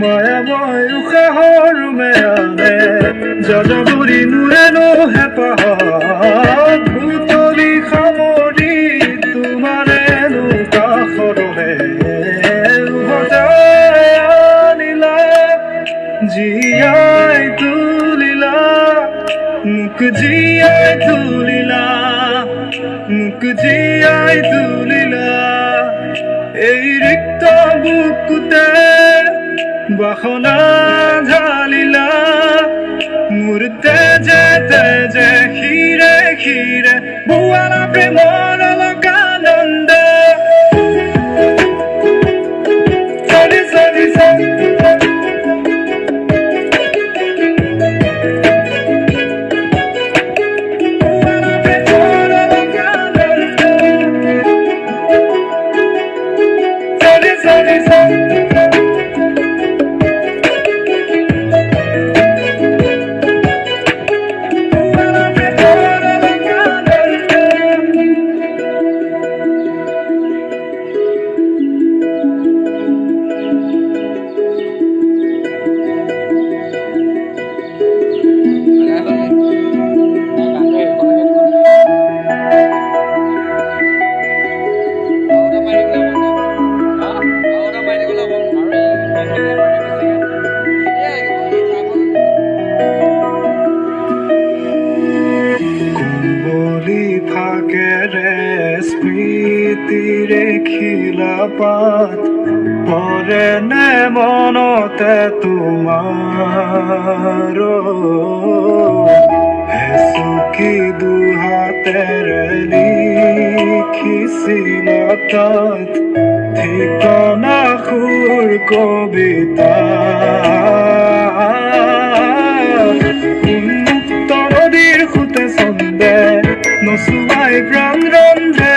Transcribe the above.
মায়াময় উশাহৰ মেয়ানে যাযাবৰী মোৰেনো হেঁপাহত ভূতলি সামৰি তোমাৰেনো কাষৰহে উভতাই আনিলা জীয়াই তুলিলা মোক জীয়াই তুলিলা মোক জীয়াই তুলিলা এই ৰিক্ত বুকুতে বাসনা ঢালিলা মোৰ তেজে তেজে শিৰে শিৰে বোৱালা প্ৰেমৰ অলকানন্দ চলি চলি চলি ফাকেৰে স্মৃতিৰে খিলাপাত পৰে নে মনতে তোমাৰ হেচুকি দুহাতেৰে লিখিছিলা তাত ঠিকনা সুৰ কবিতা উন্মুক্ত নদীৰ সুতে চন্দে নচুৱাই প্ৰাণ ৰন্ধে